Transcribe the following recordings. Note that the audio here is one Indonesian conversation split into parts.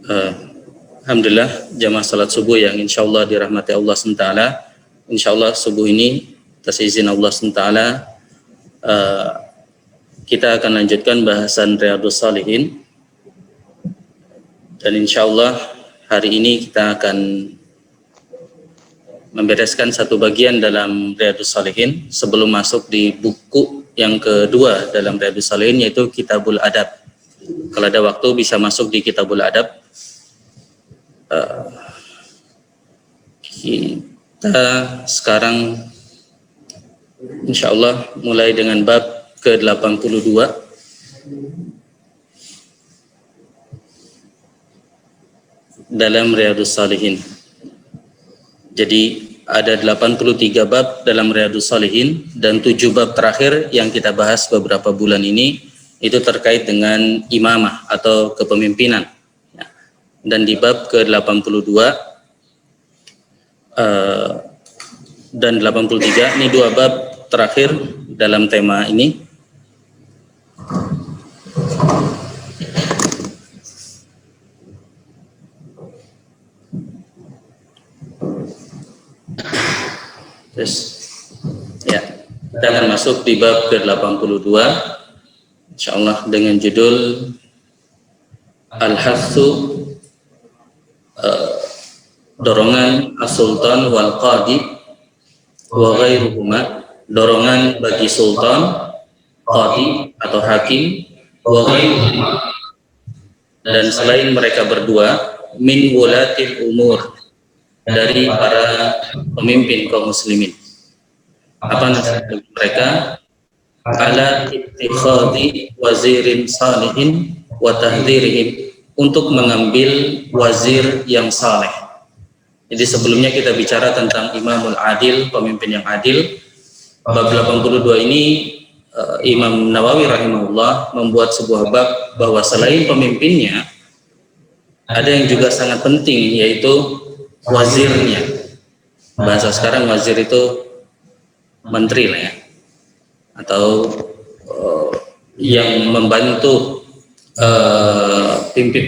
Uh, Alhamdulillah jamaah salat subuh yang insyaallah dirahmati Allah SWT. Insyaallah subuh ini atas izin Allah SWT kita akan lanjutkan bahasan Riyadhus Shalihin, dan insyaallah hari ini kita akan membereskan satu bagian dalam Riyadhus Shalihin sebelum masuk di buku yang kedua dalam Riyadhus Shalihin, yaitu Kitabul Adab. Kalau ada waktu bisa masuk di Kitabul Adab. Kita sekarang insyaallah mulai dengan bab ke-82 dalam Riyadhus Shalihin. Jadi ada 83 bab dalam Riyadhus Shalihin, dan 7 bab terakhir yang kita bahas beberapa bulan ini itu terkait dengan imamah atau kepemimpinan. Dan di bab ke-82 dan 83 ini 2 bab terakhir dalam tema ini. Terus ya, kita akan masuk di bab ke-82 insyaallah dengan judul Al-Hathu, dorongan as-sultan wal qadi wa ghairuhuma, dorongan bagi sultan, qadi atau hakim, wa ghairuhuma, dan selain mereka berdua, min wulatil umur, dari para pemimpin kaum muslimin. Apa nasihat mereka? Ala ittikhadhi wazirin salihin wa tahdhirihim, untuk mengambil wazir yang saleh. Jadi sebelumnya kita bicara tentang imamul adil, pemimpin yang adil. Bab 82 ini Imam Nawawi rahimahullah membuat sebuah bab bahwa selain pemimpinnya ada yang juga sangat penting, yaitu wazirnya. Bahasa sekarang wazir itu menteri lah ya, atau yang membantu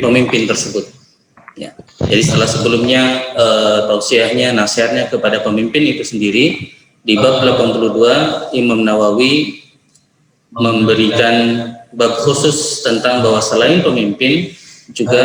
pemimpin tersebut. Ya. Jadi setelah sebelumnya tausiahnya, nasihatnya kepada pemimpin itu sendiri, di bab 82 Imam Nawawi memberikan bab khusus tentang bahwa selain pemimpin juga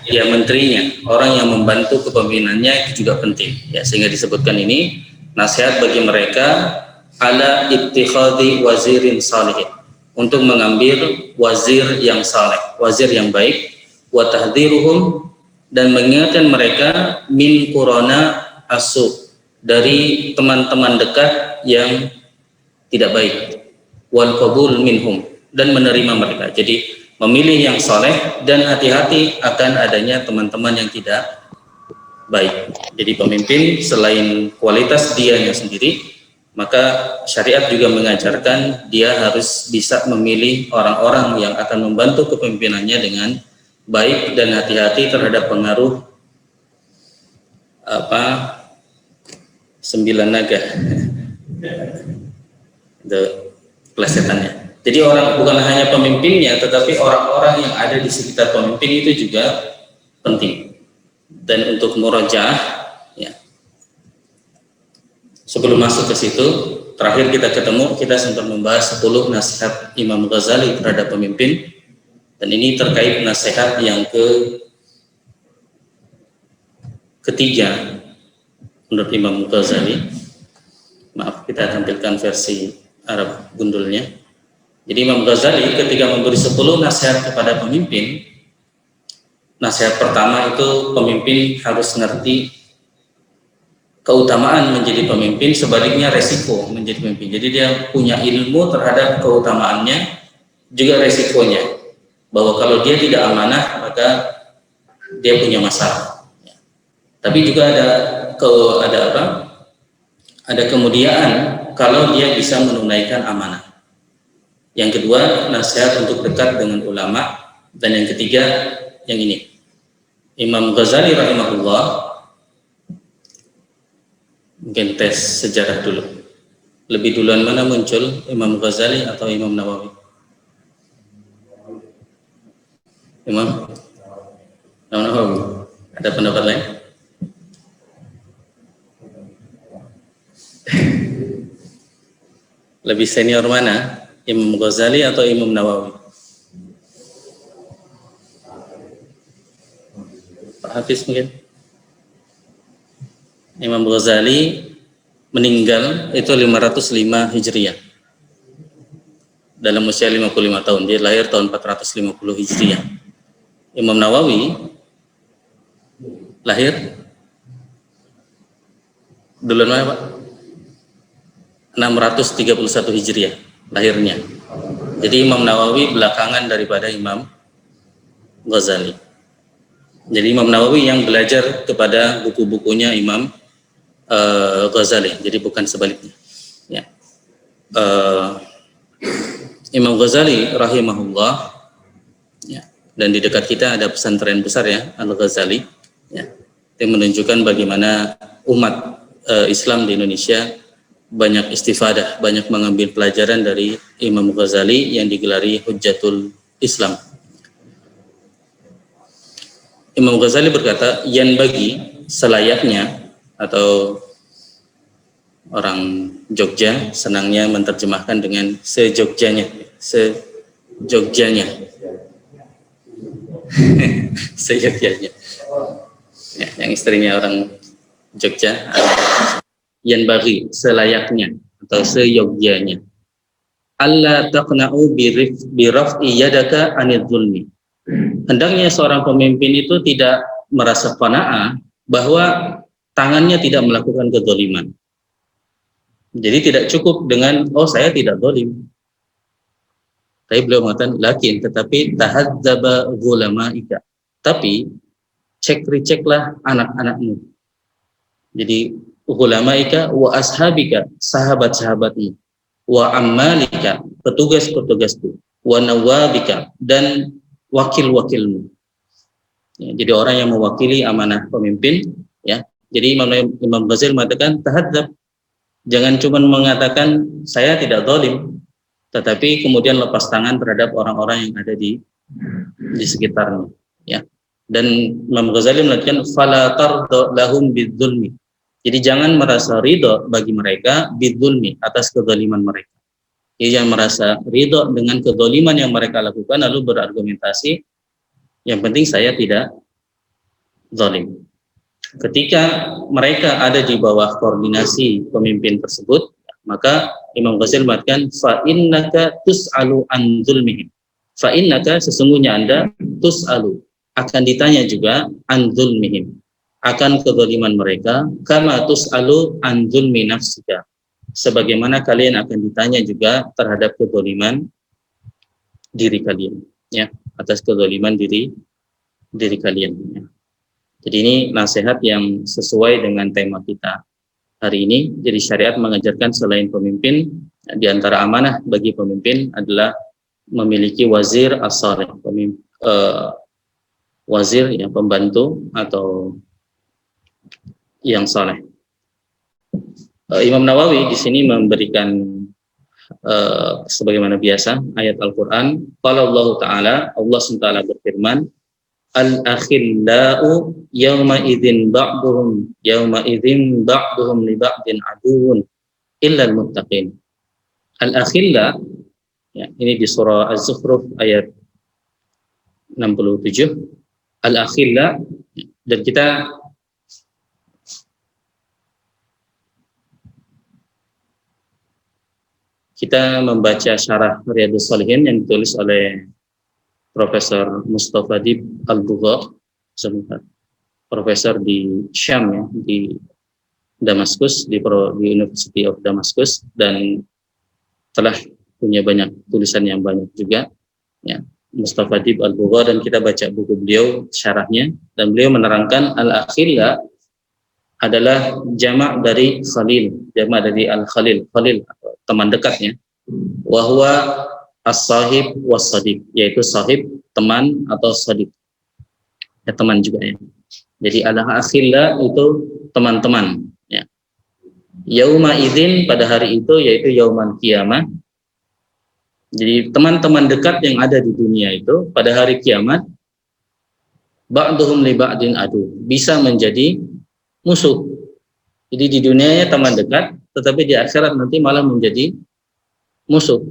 ya menterinya, orang yang membantu kepemimpinannya itu juga penting. Ya, sehingga disebutkan ini nasihat bagi mereka ala ittikhadhi wazirin salihin, untuk mengambil wazir yang saleh, wazir yang baik, wa tahdhiruhum, dan mengingatkan mereka min qurana asu, dari teman-teman dekat yang tidak baik, wal qabul minhum, dan menerima mereka. Jadi memilih yang saleh dan hati-hati akan adanya teman-teman yang tidak baik. Jadi pemimpin selain kualitas dianya sendiri, maka syariat juga mengajarkan dia harus bisa memilih orang-orang yang akan membantu kepemimpinannya dengan baik dan hati-hati terhadap pengaruh 9 naga itu plesetannya. Jadi orang bukan hanya pemimpinnya, tetapi orang-orang yang ada di sekitar pemimpin itu juga penting. Dan untuk murajaah, ya, sebelum masuk ke situ, terakhir kita sempat membahas 10 nasihat Imam Ghazali terhadap pemimpin, dan ini terkait nasihat yang ketiga menurut Imam Ghazali. Maaf, kita tampilkan versi Arab gundulnya. Jadi Imam Ghazali ketika memberi 10 nasihat kepada pemimpin, nasihat pertama itu pemimpin harus ngerti keutamaan menjadi pemimpin, sebaliknya resiko menjadi pemimpin. Jadi dia punya ilmu terhadap keutamaannya, juga resikonya, bahwa kalau dia tidak amanah maka dia punya masalah. Tapi juga ada kemudiaan kalau dia bisa menunaikan amanah. Yang kedua, nasihat untuk dekat dengan ulama. Dan yang ketiga, yang ini, Imam Ghazali rahimahullah, mungkin tes sejarah dulu. Lebih duluan mana muncul, Imam Ghazali atau Imam Nawawi? Imam Nawawi. Ada pendapat lain? Lebih senior mana? Imam Ghazali atau Imam Nawawi? Pak Hafiz mungkin? Imam Ghazali meninggal itu 505 Hijriah. Dalam usia 55 tahun. Dia lahir tahun 450 Hijriah. Imam Nawawi lahir duluan mana Pak? 631 Hijriah lahirnya. Jadi Imam Nawawi belakangan daripada Imam Ghazali. Jadi Imam Nawawi yang belajar kepada buku-bukunya Imam Ghazali. Jadi bukan sebaliknya. Ya. Imam Ghazali rahimahullah, ya, dan di dekat kita ada pesantren besar ya, Al-Ghazali, ya, yang menunjukkan bagaimana umat Islam di Indonesia banyak istifadah, banyak mengambil pelajaran dari Imam Ghazali yang digelari Hujjatul Islam. Imam Ghazali berkata, yang bagi selayaknya, atau orang Jogja senangnya menerjemahkan dengan sejogjanya, sejogjanya. Ya, yang istrinya orang Jogja, yang bagi selayaknya atau seyogyanya, alla taqna'u bi raf'i yadaka anil zulmi. Hendaknya seorang pemimpin itu tidak merasa qanaah bahwa tangannya tidak melakukan kezaliman. Jadi tidak cukup dengan saya tidak zalim. Tapi beliau mengatakan tetapi tahadzaba gulamaika. Tapi receklah anak-anakmu. Jadi gulamaika wa ashabika, sahabat-sahabatmu, wa ammalika, petugas-petugasmu, wa nawabika, dan wakil-wakilmu. Ya, jadi orang yang mewakili amanah pemimpin, ya. Jadi Imam Ghazali mengatakan tahadzab. Jangan cuma mengatakan saya tidak zalim, tetapi kemudian lepas tangan terhadap orang-orang yang ada di sekitarnya, ya. Dan Imam Ghazali mengatakan fala tarda lahum bidzulmi. Jadi jangan merasa ridho bagi mereka bidzulmi, atas kezaliman mereka. Jadi jangan merasa ridho dengan kezaliman yang mereka lakukan lalu berargumentasi yang penting saya tidak zalim. Ketika mereka ada di bawah koordinasi pemimpin tersebut, maka Imam Ghazali mengatakan fa innaka tus'alu an zulmihim. Fa innaka, sesungguhnya Anda, tus'alu, akan ditanya juga an zulmihim, akan kezaliman mereka, kama tus'alu an zulmi nafsika, sebagaimana kalian akan ditanya juga terhadap kezaliman diri kalian, ya, atas kezaliman diri kalian, ya. Jadi ini nasihat yang sesuai dengan tema kita hari ini. Jadi syariat mengajarkan selain pemimpin, di antara amanah bagi pemimpin adalah memiliki wazir as-salih, wazir yang pembantu atau yang saleh. Imam Nawawi di sini memberikan sebagaimana biasa ayat Al-Qur'an. Qala Allah Ta'ala, Allah SWT berfirman, al-akhillau yawma idzin ba'duhum li ba'din aduwwun illa al-muttaqin. Al-akhilla, ya, ini di surah Az-Zukhruf ayat 67. Al-akhilla, dan kita membaca syarah Riyadhus Shalihin yang ditulis oleh Profesor Mustafa Dib Al-Bugha, profesor di Syam, ya, di Damaskus, di University of Damaskus, dan telah punya banyak tulisan yang banyak juga, ya, Mustafa Dib Al-Bugha, dan kita baca buku beliau syarahnya, dan beliau menerangkan al-akhilla adalah jamak dari khalil, jamak dari al-khalil, khalil atau teman dekatnya, wa huwa as-sahib was-sadiq, yaitu sahib, teman, atau sadiq, ya, teman juga, ya. Jadi al-akhilla itu teman-teman, ya. Yauma idzin, pada hari itu, yaitu yauman kiamah. Jadi teman-teman dekat yang ada di dunia itu pada hari kiamat ba'duhum li ba'din adu, bisa menjadi musuh. Jadi di dunianya teman dekat, tetapi di akhirat nanti malah menjadi musuh.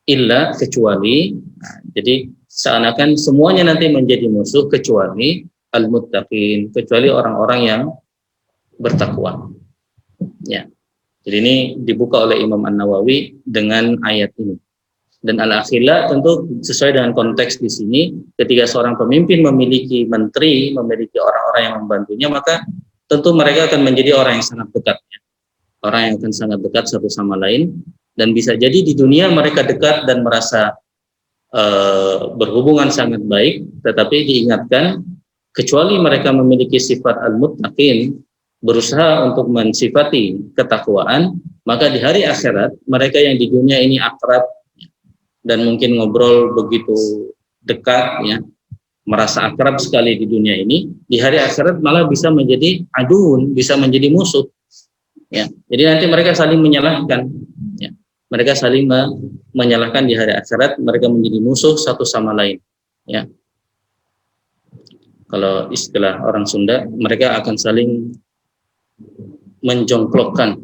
Illa, kecuali, nah, jadi seakan-akan semuanya nanti menjadi musuh kecuali al-muttaqin, kecuali orang-orang yang bertakwa. Ya. Jadi ini dibuka oleh Imam An-Nawawi dengan ayat ini. Dan al-akhillah tentu sesuai dengan konteks di sini, ketika seorang pemimpin memiliki menteri, memiliki orang-orang yang membantunya, maka tentu mereka akan menjadi orang yang sangat dekat. Orang yang akan sangat dekat satu sama lain, dan bisa jadi di dunia mereka dekat dan merasa berhubungan sangat baik, tetapi diingatkan kecuali mereka memiliki sifat al-muttaqin, berusaha untuk mensifati ketakwaan, maka di hari akhirat mereka yang di dunia ini akrab dan mungkin ngobrol begitu dekat, ya, merasa akrab sekali di dunia ini, di hari akhirat malah bisa menjadi aduun, bisa menjadi musuh, ya. Jadi nanti mereka saling menyalahkan, ya. Mereka saling menyalahkan di hari akhirat, mereka menjadi musuh satu sama lain, ya. Kalau istilah orang Sunda, mereka akan saling menjongklokkan,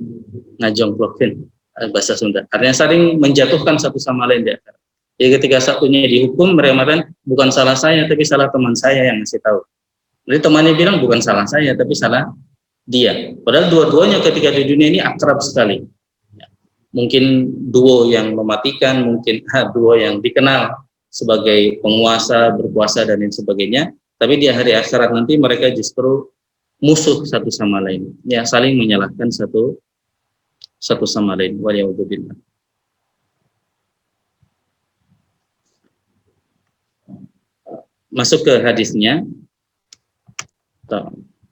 ngajongklokin, bahasa Sunda. Artinya saling menjatuhkan satu sama lain di akhirat. Jadi ketika satunya dihukum, mereka mengatakan bukan salah saya, tapi salah teman saya yang ngasih tahu. Jadi temannya bilang bukan salah saya, tapi salah dia. Padahal dua-duanya ketika di dunia ini akrab sekali. Mungkin duo yang mematikan, mungkin duo yang dikenal sebagai penguasa, berkuasa dan lain sebagainya. Tapi di hari akhirat nanti mereka justru musuh satu sama lain, ya, saling menyalahkan satu sama lain. Waliyahudzubillah. Masuk ke hadisnya,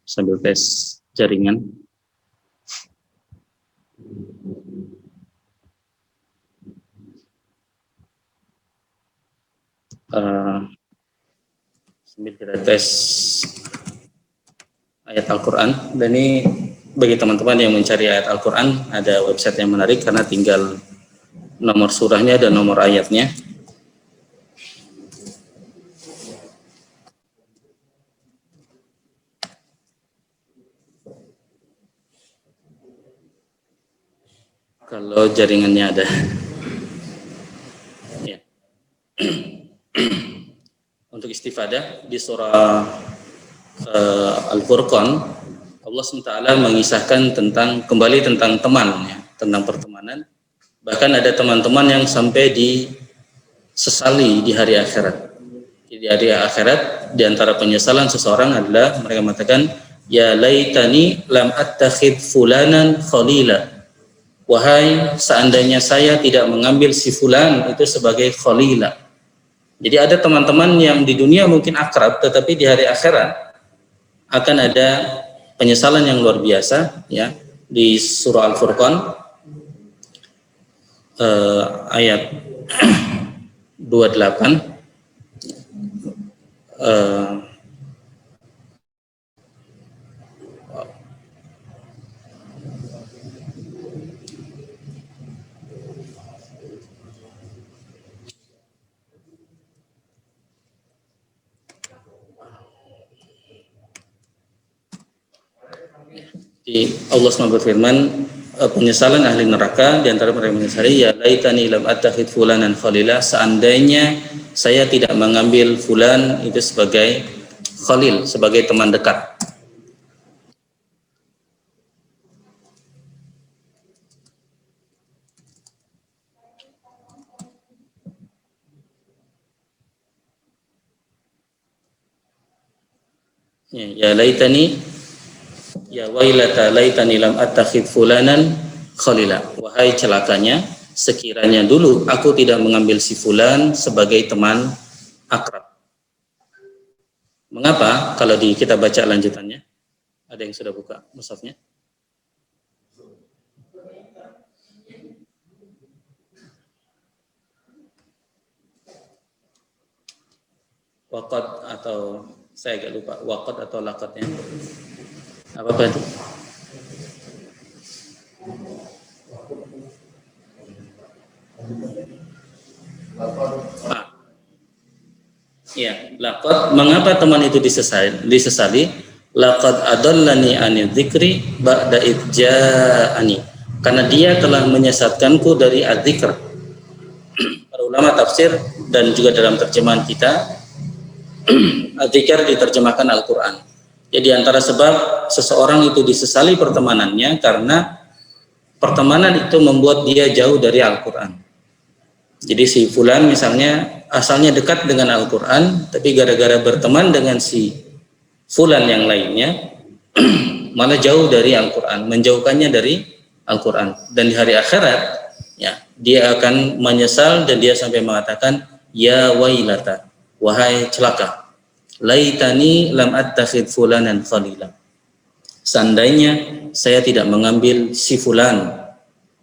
sambil tes jaringan. Sambil kita tes ayat Al-Quran. Dan ini bagi teman-teman yang mencari ayat Al-Quran, ada website yang menarik karena tinggal nomor surahnya dan nomor ayatnya. Kalau jaringannya ada, ya. Untuk istifadah di surah Al-Furqan, Allah SWT mengisahkan kembali tentang teman, ya, tentang pertemanan. Bahkan ada teman-teman yang sampai disesali di hari akhirat. Di hari akhirat, di antara penyesalan seseorang adalah mereka mengatakan, ya laitani lam attakhid fulanan khalila. Wahai seandainya saya tidak mengambil si fulan itu sebagai khalila. Jadi ada teman-teman yang di dunia mungkin akrab, tetapi di hari akhirat akan ada penyesalan yang luar biasa, ya. Di surah Al-Furqan ayat 28, Allah SWT berfirman, penyesalan ahli neraka di antara mereka menyesali, ya laitani lam attakhid fulanan khalila, seandainya saya tidak mengambil fulan itu sebagai khalil, sebagai teman dekat. Ya laitani, ya wailata laitani lam attakhid fulanan khalila. Wahai celakanya, sekiranya dulu aku tidak mengambil si fulan sebagai teman akrab. Mengapa? Kalau kita baca lanjutannya, ada yang sudah buka mushafnya? Waqad atau saya agak lupa, waqad atau laqadnya apa itu? Ya, laqad, mengapa teman itu disesali? Laqad adallani anil dzikri ba'da idja'ani. Karena dia telah menyesatkanku dari adzikr. Para ulama tafsir dan juga dalam terjemahan kita, adzikr diterjemahkan Al-Qur'an. Jadi antara sebab seseorang itu disesali pertemanannya karena pertemanan itu membuat dia jauh dari Al-Qur'an. Jadi si fulan misalnya asalnya dekat dengan Al-Quran, tapi gara-gara berteman dengan si fulan yang lainnya malah jauh dari Al-Quran, menjauhkannya dari Al-Quran. Dan di hari akhirat ya, dia akan menyesal dan dia sampai mengatakan, ya wailata, wahai celaka, laitani lam attakhid fulanan khalila. Seandainya saya tidak mengambil si fulan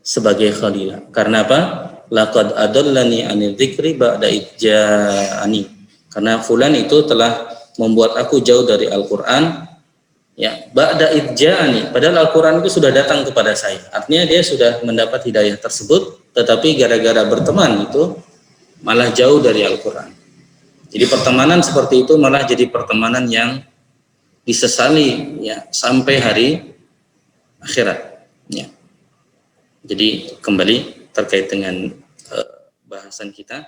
sebagai khalila. Karena apa? Laqad adallani anil dzikri ba'da idja'ani. Karena fulan itu telah membuat aku jauh dari Al-Qur'an. Ya, ba'da idja'ani. Padahal Al-Qur'an itu sudah datang kepada saya. Artinya dia sudah mendapat hidayah tersebut, tetapi gara-gara berteman itu malah jauh dari Al-Qur'an. Jadi pertemanan seperti itu malah jadi pertemanan yang disesali ya sampai hari akhirat. Ya. Jadi kembali terkait dengan bahasan kita.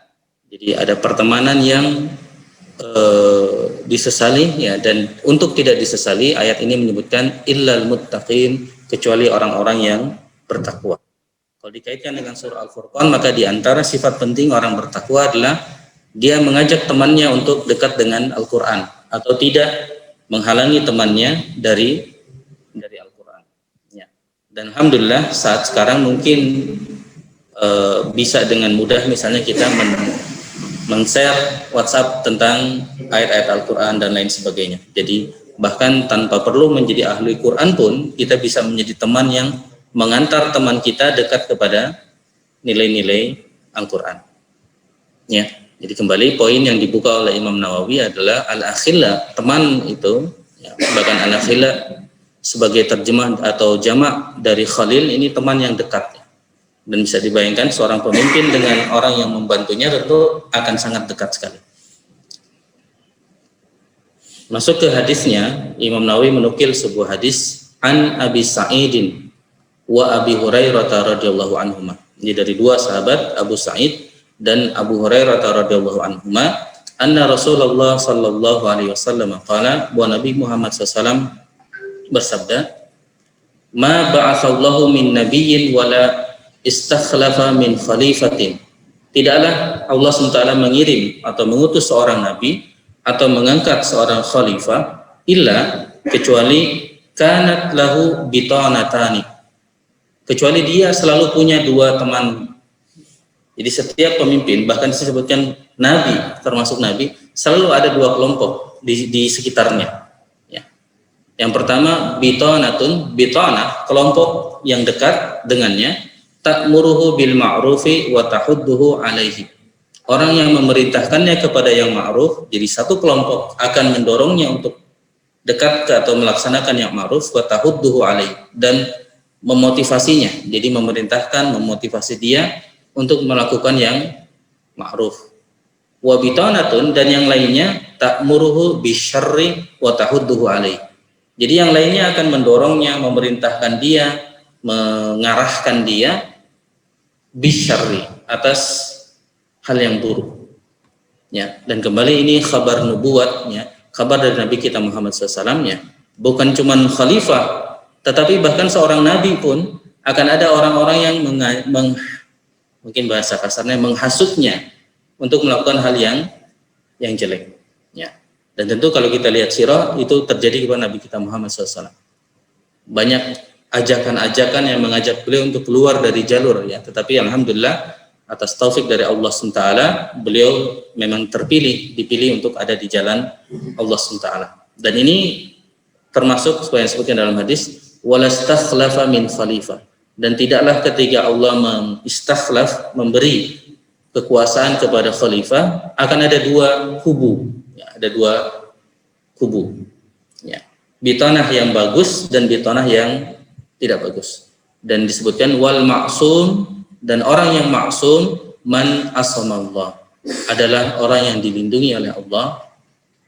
Jadi ada pertemanan yang disesali ya, dan untuk tidak disesali ayat ini menyebutkan illal muttaqin, kecuali orang-orang yang bertakwa. Kalau dikaitkan dengan surah Al-Furqan, maka di antara sifat penting orang bertakwa adalah dia mengajak temannya untuk dekat dengan Al-Qur'an atau tidak menghalangi temannya dari Al-Qur'an. Ya. Dan alhamdulillah saat sekarang mungkin bisa dengan mudah misalnya kita men-share WhatsApp tentang ayat-ayat Al-Quran dan lain sebagainya. Jadi bahkan tanpa perlu menjadi ahli Quran pun kita bisa menjadi teman yang mengantar teman kita dekat kepada nilai-nilai Al-Quran. Ya, jadi kembali poin yang dibuka oleh Imam Nawawi adalah al-akhilla, teman itu ya, bahkan al-akhilla sebagai terjemah atau jamak dari khalil, ini teman yang dekat. Dan bisa dibayangkan seorang pemimpin dengan orang yang membantunya tentu akan sangat dekat sekali. Masuk ke hadisnya, Imam Nawawi menukil sebuah hadis an Abi Sa'idin wa Abi Hurairah radhiyallahu anhuma. Ini dari dua sahabat, Abu Sa'id dan Abu Hurairah radhiyallahu anhuma, anna Rasulullah sallallahu alaihi wasallam qala, bahwa Nabi Muhammad SAW bersabda, ma ba'atsallahu min nabiyyin wala istakhlafa min khalifatin. Tidaklah Allah SWT mengirim atau mengutus seorang nabi atau mengangkat seorang khalifah illa kecuali kanat lahu bitanatani, kecuali dia selalu punya dua teman. Jadi setiap pemimpin, bahkan disebutkan nabi, termasuk nabi, selalu ada dua kelompok di sekitarnya. Ya. Yang pertama bitanatun, bitanah, kelompok yang dekat dengannya, ta'muruhu bil ma'rufi wa tahudduhu alaihi. Orang yang memerintahkannya kepada yang ma'ruf, jadi satu kelompok akan mendorongnya untuk dekat ke atau melaksanakan yang ma'ruf, wa tahudduhu alaihi, dan memotivasinya. Jadi memerintahkan, memotivasi dia untuk melakukan yang ma'ruf. Wa bitanatun, dan yang lainnya ta'muruhu bisyarri wa tahudduhu alaihi. Jadi yang lainnya akan mendorongnya, memerintahkan dia, mengarahkan dia bisyarri, atas hal yang buruk. Ya, dan kembali ini kabar nubuat, ya, kabar dari Nabi kita Muhammad SAW, ya, bukan cuma khalifah, tetapi bahkan seorang nabi pun akan ada orang-orang yang mungkin bahasa kasarnya menghasutnya untuk melakukan hal yang jelek. Ya. Dan tentu kalau kita lihat sirah itu terjadi kepada Nabi kita Muhammad SAW. Banyak ajakan-ajakan yang mengajak beliau untuk keluar dari jalur, ya, tetapi alhamdulillah atas taufik dari Allah SWT, beliau memang dipilih untuk ada di jalan Allah SWT. Dan ini termasuk seperti yang disebutkan dalam hadis, walastakhlafa min khalifah, dan tidaklah ketika Allah mengistakhlaf, memberi kekuasaan kepada khalifah, akan ada dua kubu, ya, ada dua kubu, ya, bitanah yang bagus dan bitanah yang tidak bagus. Dan disebutkan wal ma'sum, dan orang yang maksum man asamallah, adalah orang yang dilindungi oleh Allah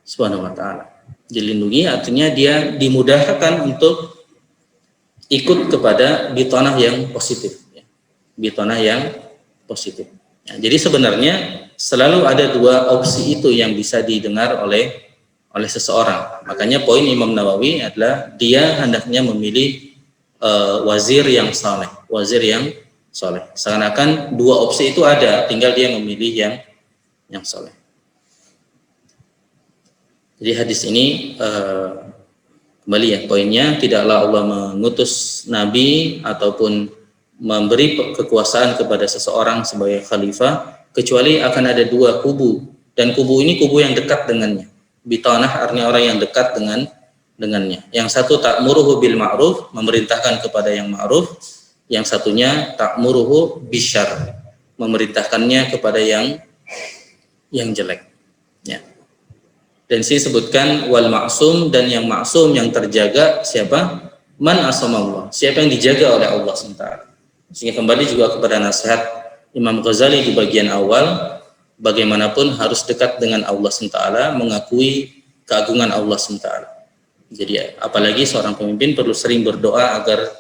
Subhanahu wa taala. Dilindungi artinya dia dimudahkan untuk ikut kepada bitanah yang positif, ya. Bitanah yang positif. Ya, jadi sebenarnya selalu ada dua opsi itu yang bisa didengar oleh seseorang. Makanya poin Imam Nawawi adalah dia hendaknya memilih wazir yang saleh, wazir yang saleh. Seakan-akan dua opsi itu ada, tinggal dia memilih yang saleh. Jadi hadis ini kembali ya poinnya, tidaklah Allah mengutus nabi ataupun memberi kekuasaan kepada seseorang sebagai khalifah kecuali akan ada dua kubu, dan kubu ini kubu yang dekat dengannya. Bitanah artinya orang yang dekat dengannya. Yang satu ta'muruhu bil ma'ruf, memerintahkan kepada yang ma'ruf, yang satunya ta'muruhu bisyarr, memerintahkannya kepada yang jelek. Ya. Dan sini sebutkan wal ma'sum, dan yang ma'sum yang terjaga siapa? Man asamallah, siapa yang dijaga oleh Allah SWT. Sehingga kembali juga kepada nasihat Imam Ghazali di bagian awal, bagaimanapun harus dekat dengan Allah SWT, mengakui keagungan Allah SWT. Jadi apalagi seorang pemimpin perlu sering berdoa agar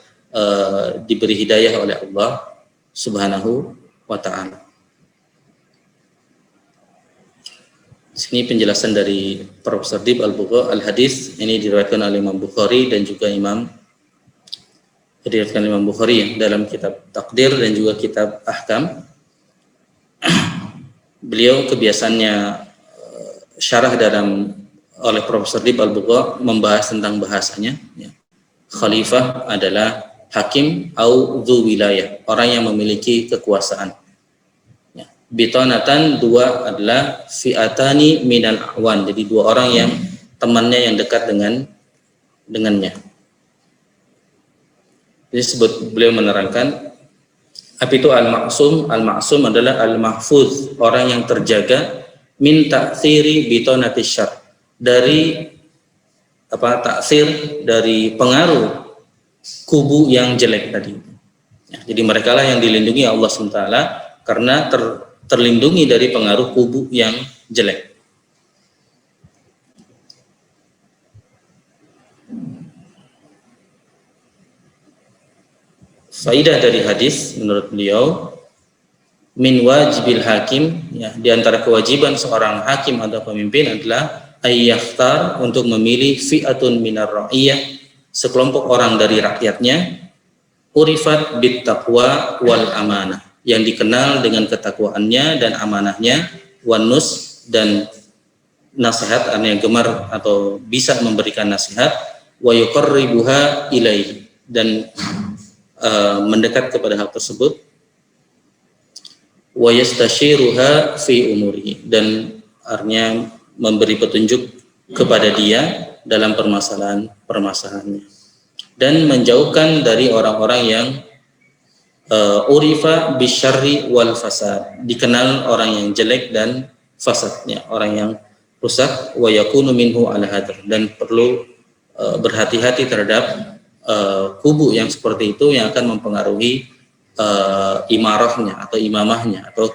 diberi hidayah oleh Allah Subhanahu wa ta'ala. Sini penjelasan dari Profesor Dib Al-Hadis, ini diriwayatkan oleh Imam Bukhari dan juga diriwayatkan Imam Bukhari dalam kitab Takdir dan juga kitab Ahkam. Beliau kebiasaannya syarah oleh Profesor Dib Al-Bukhari membahas tentang bahasanya. Ya. Khalifah adalah hakim au dzu wilayah, orang yang memiliki kekuasaan. Bitanatan, dua adalah fi'atani minal awan, jadi dua orang yang temannya yang dekat dengannya. Jadi beliau menerangkan apa itu al-ma'sum. Al-ma'sum adalah al-mahfuz, orang yang terjaga min ta'thiri bitanati syarr, dari ta'thir, dari pengaruh kubu yang jelek tadi. Ya, jadi merekalah yang dilindungi Allah SWT karena terlindungi dari pengaruh kubu yang jelek. Faidah dari hadis menurut beliau, min wajibil hakim, ya, di antara kewajiban seorang hakim atau pemimpin adalah ayyakhtar, untuk memilih fi'atun minar ra'iyah, sekelompok orang dari rakyatnya, urifat bit taqwa wal amanah, yang dikenal dengan ketakwaannya dan amanahnya, wanus, dan nasihat, artinya gemar atau bisa memberikan nasihat, wa yuqarribuha ilaihi, dan mendekat kepada hal tersebut, wa yastashiruha fi umurihi, dan artinya memberi petunjuk kepada dia dalam permasalahannya, dan menjauhkan dari orang-orang yang urifa bisyarri wal fasad, dikenal orang yang jelek dan fasadnya, orang yang rusak, wa yakunu minhu ala hadar, dan perlu berhati-hati terhadap kubu yang seperti itu yang akan mempengaruhi imarahnya atau imamahnya atau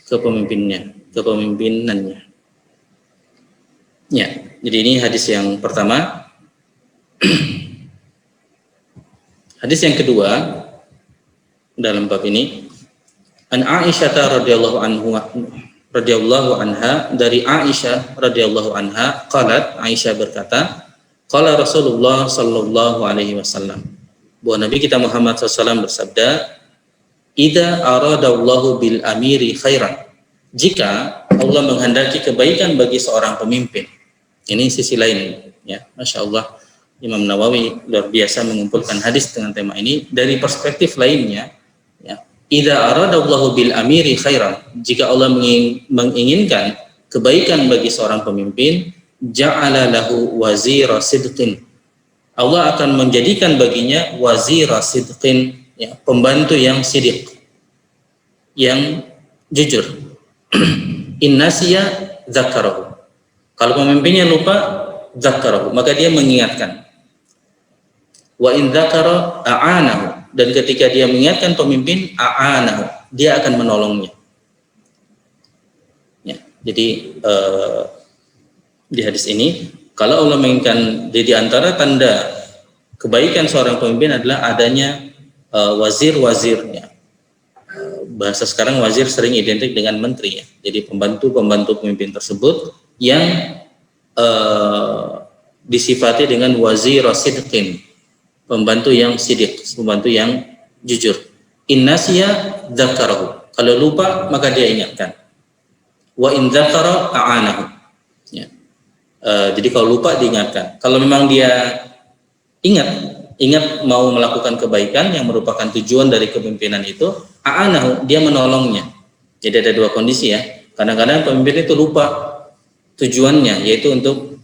kepemimpinannya. Ya, jadi ini hadis yang pertama. Hadis yang kedua dalam bab ini, an Aisyah radhiyallahu anha, dari Aisyah radhiyallahu anha, qalat, Aisyah berkata, qala Rasulullah sallallahu alaihi wasallam, bahwa Nabi kita Muhammad SAW bersabda, idza aradallahu bil amiri khairan, jika Allah menghendaki kebaikan bagi seorang pemimpin. Ini sisi lain, ya, Masya Allah, Imam Nawawi luar biasa mengumpulkan hadis dengan tema ini dari perspektif lainnya. Ya, idza aradallahu bil amiri khairan, jika Allah menginginkan kebaikan bagi seorang pemimpin, ja'ala lahu wazira sidqin, Allah akan menjadikan baginya wazira sidqin, ya, pembantu yang sidiq, yang jujur. Innasiya dzakarahu, kalau pemimpinnya lupa, dzakarahu, maka dia mengingatkan. Wa in dzakara a'anahu, dan ketika dia mengingatkan pemimpin, a'anahu, dia akan menolongnya. Jadi di hadis ini, kalau Allah menginginkan, di antara tanda kebaikan seorang pemimpin adalah adanya wazir-wazirnya. Bahasa sekarang wazir sering identik dengan menteri ya. Jadi pembantu-pembantu pemimpin tersebut yang disifati dengan wazir sidqin, pembantu yang sidik, pembantu yang jujur. Innasiya dzakarahu, kalau lupa maka dia ingatkan. Wa in dzakara a'anahu. Ya. Jadi kalau lupa diingatkan. Kalau memang dia ingat mau melakukan kebaikan yang merupakan tujuan dari kepemimpinan itu, a'anahu, dia menolongnya. Jadi ada dua kondisi ya. Kadang-kadang pemimpin itu lupa tujuannya, yaitu untuk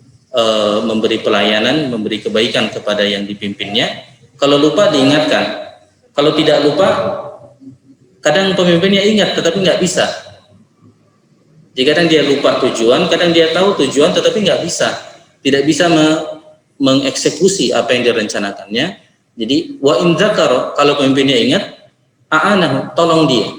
memberi pelayanan, memberi kebaikan kepada yang dipimpinnya. Kalau lupa diingatkan. Kalau tidak lupa, kadang pemimpinnya ingat tetapi nggak bisa. Jadi kadang dia lupa tujuan, kadang dia tahu tujuan tetapi nggak bisa, tidak bisa mengeksekusi apa yang direncanakannya. Jadi wa in dzakara, kalau pemimpinnya ingat, a'anahu, tolong dia.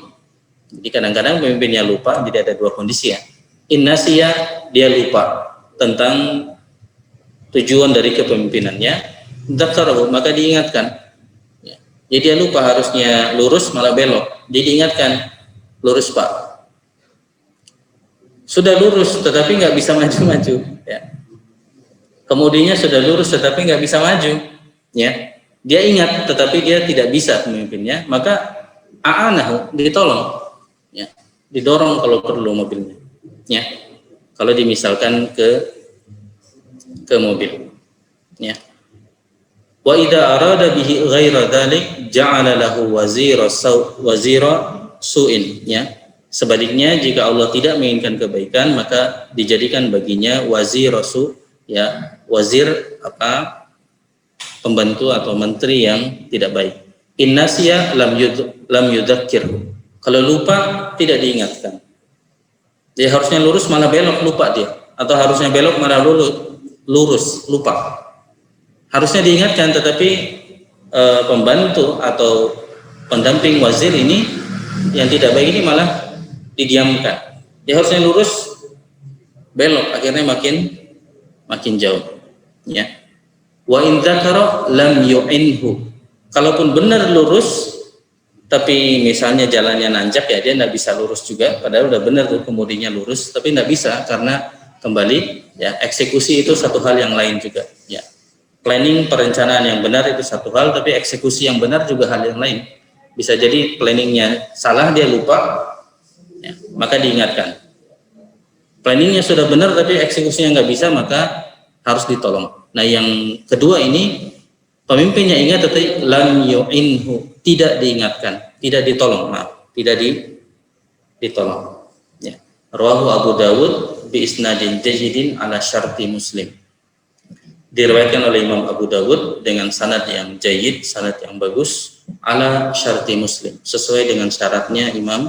Jadi kadang-kadang pemimpinnya lupa, jadi ada dua kondisi ya. Innasiya, dia lupa tentang tujuan dari kepemimpinannya, dzakarahu, maka diingatkan. Ya. Jadi dia lupa harusnya lurus malah belok. Jadi diingatkan, lurus Pak. Sudah lurus tetapi nggak bisa maju-maju. Ya. Kemudiannya sudah lurus tetapi nggak bisa maju. Ya. Dia ingat tetapi dia tidak bisa pemimpinnya, maka a'anahu, ditolong. Ya. Didorong kalau perlu mobilnya. Ya. Kalau dimisalkan ke mobil. Ya. Wa idza arada bihi ghaira dzalik ja'ala lahu wazira su'in, ya. Sebaliknya jika Allah tidak menginginkan kebaikan maka dijadikan baginya wazir su, ya, wazir pembantu atau menteri yang tidak baik. Innasiya lam yudzakir. Kalau lupa tidak diingatkan. Dia harusnya lurus malah belok, lupa dia. Atau harusnya belok malah lurus, lupa. Harusnya diingatkan tetapi pembantu atau pendamping wazir ini yang tidak baik ini malah didiamkan. Dia harusnya lurus, belok, akhirnya makin jauh. Ya. Wa in dzakara lam yu'inhu. Kalaupun benar lurus, tapi misalnya jalannya nanjak ya dia tidak bisa lurus juga. Padahal udah benar tuh kemudinya lurus, tapi tidak bisa karena kembali ya eksekusi itu satu hal yang lain juga. Ya. Planning perencanaan yang benar itu satu hal, tapi eksekusi yang benar juga hal yang lain. Bisa jadi planningnya salah, dia lupa, ya, maka diingatkan. Planningnya sudah benar tapi eksekusinya nggak bisa, maka harus ditolong. Nah yang kedua ini pemimpinnya ingat tetapi lam yu'inhu, tidak diingatkan, tidak ditolong, tidak ditolong. Ya. Rawahu Abu Dawud bi isnadin jayyidin ala syarti Muslim. Diriwayatkan oleh Imam Abu Dawud dengan sanad yang jayyid, sanad yang bagus, ala syarti Muslim, sesuai dengan syaratnya Imam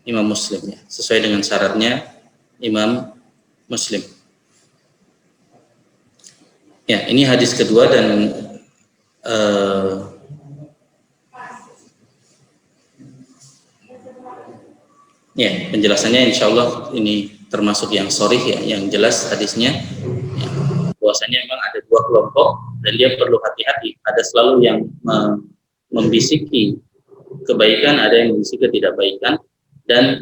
Muslim, ya, sesuai dengan syaratnya Imam Muslim. Ya, ini hadis kedua dan ya penjelasannya insya Allah ini termasuk yang sharih ya, yang jelas hadisnya. Ya, bahwasanya memang ada dua kelompok dan dia perlu hati-hati. Ada selalu yang membisiki kebaikan, ada yang membisiki ketidakbaikan, dan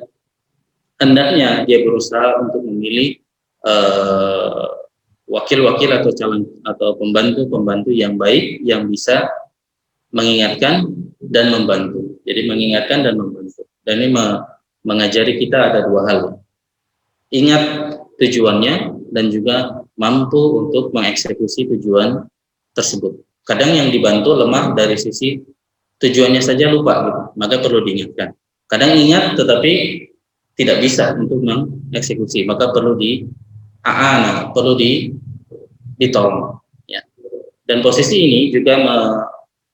hendaknya dia berusaha untuk memilih wakil-wakil atau calon atau pembantu yang baik yang bisa mengingatkan dan membantu. Jadi mengingatkan dan membantu. Dan ini mengajari kita ada dua hal. Ingat tujuannya dan juga mampu untuk mengeksekusi tujuan tersebut. Kadang yang dibantu lemah dari sisi tujuannya saja lupa gitu, maka perlu diingatkan. Kadang ingat tetapi tidak bisa untuk mengeksekusi, maka perlu perlu ditolong. Ya. Dan posisi ini juga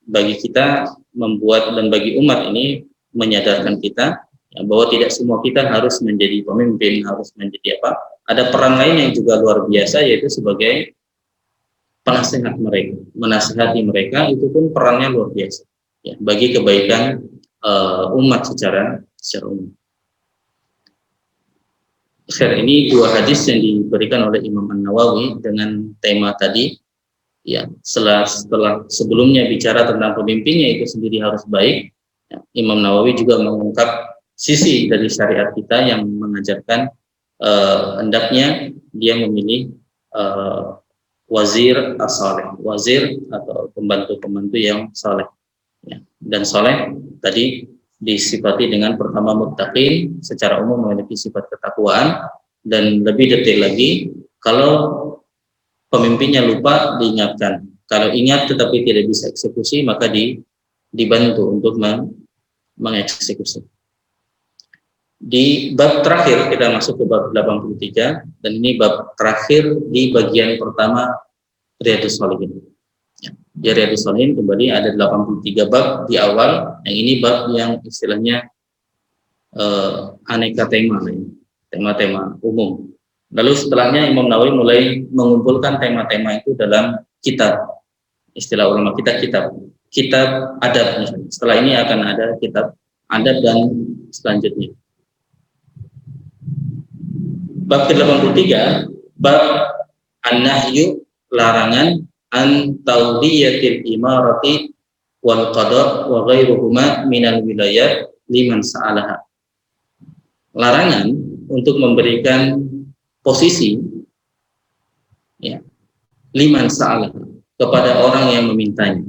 bagi kita membuat dan bagi umat ini menyadarkan kita ya, bahwa tidak semua kita harus menjadi pemimpin, harus menjadi apa. Ada peran lain yang juga luar biasa, yaitu sebagai penasehat mereka, menasihati mereka, itu pun perannya luar biasa ya, bagi kebaikan umat secara umum. Ini dua hadis yang diberikan oleh Imam An-Nawawi dengan tema tadi. Ya, setelah sebelumnya bicara tentang pemimpinnya itu sendiri harus baik, ya, Imam Nawawi juga mengungkap sisi dari syariat kita yang mengajarkan hendaknya dia memilih wazir as-saleh, wazir atau pembantu-pembantu yang saleh. Ya. Dan saleh tadi disifati dengan pertama muttaqin, secara umum memiliki sifat ketakwaan, dan lebih detail lagi kalau pemimpinnya lupa diingatkan. Kalau ingat tetapi tidak bisa eksekusi, maka dibantu untuk mengeksekusi. Di bab terakhir kita masuk ke bab 83, dan ini bab terakhir di bagian pertama Riyadhus Shalihin. Di Riyadhus Shalihin kembali ada 83 bab di awal. Yang ini bab yang istilahnya aneka tema-tema umum. Lalu setelahnya Imam Nawawi mulai mengumpulkan tema-tema itu dalam kitab, istilah ulama kita kitab adab misalnya. Setelah ini akan ada kitab adab dan selanjutnya. Bab ke-83, bab an-nahyu, larangan an tawdiyatil imarati wal qada wa ghairuhuma minal wilayat liman sa'alaha. Larangan untuk memberikan posisi, ya, liman sa'alah, kepada orang yang memintanya.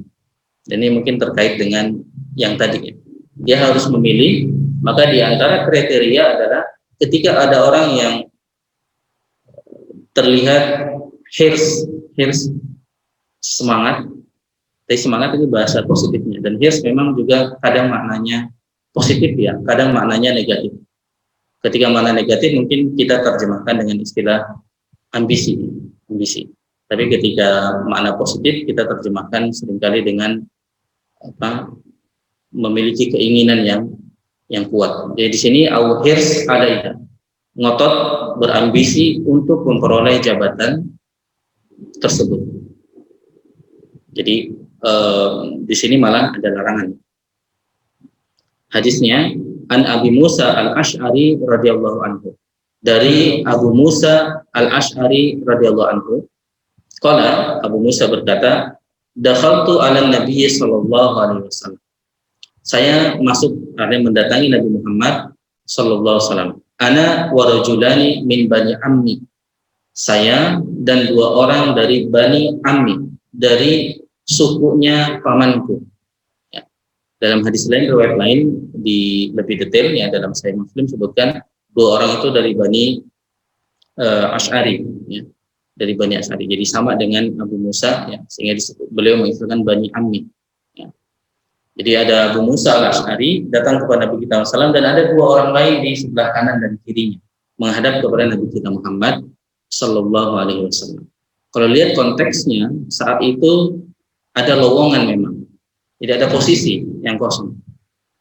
Dan ini mungkin terkait dengan yang tadi, ya. Dia harus memilih, maka di antara kriteria adalah ketika ada orang yang terlihat hirs semangat, tapi semangat itu bahasa positifnya, dan hirs memang juga kadang maknanya positif, ya, kadang maknanya negatif. Ketika makna negatif mungkin kita terjemahkan dengan istilah ambisi. Tapi ketika makna positif kita terjemahkan seringkali dengan memiliki keinginan yang kuat. Jadi di sini al-hirs ada itu, ngotot, berambisi untuk memperoleh jabatan tersebut. Jadi di sini malah ada larangan. Hadisnya an Abi Musa al-Ash'ari radhiyallahu anhu, dari Abu Musa al-Ash'ari radhiyallahu anhu, qala, Abu Musa berkata, dakhaltu ala Nabi sallallahu alaihi wasallam, saya masuk, artinya mendatangi Nabi Muhammad sallallahu alaihi wasallam, ana wa rajulani min bani ammi, saya dan dua orang dari bani ammi, dari sukunya pamanku. Dalam hadis lain, riwayat lain di lebih detail, ya, dalam Sahih Muslim sebutkan dua orang itu dari Bani Ash'ari, ya, dari Bani Ash'ari. Jadi sama dengan Abu Musa, ya, sehingga disebut, beliau mengistilahkan Bani Ammi. Ya. Jadi ada Abu Musa al-Ash'ari datang kepada Nabi kita SAW, dan ada dua orang lain di sebelah kanan dan kirinya menghadap kepada Nabi kita Muhammad Sallallahu Alaihi Wasallam. Kalau lihat konteksnya, saat itu ada lowongan memang. Tidak ada posisi yang kosong,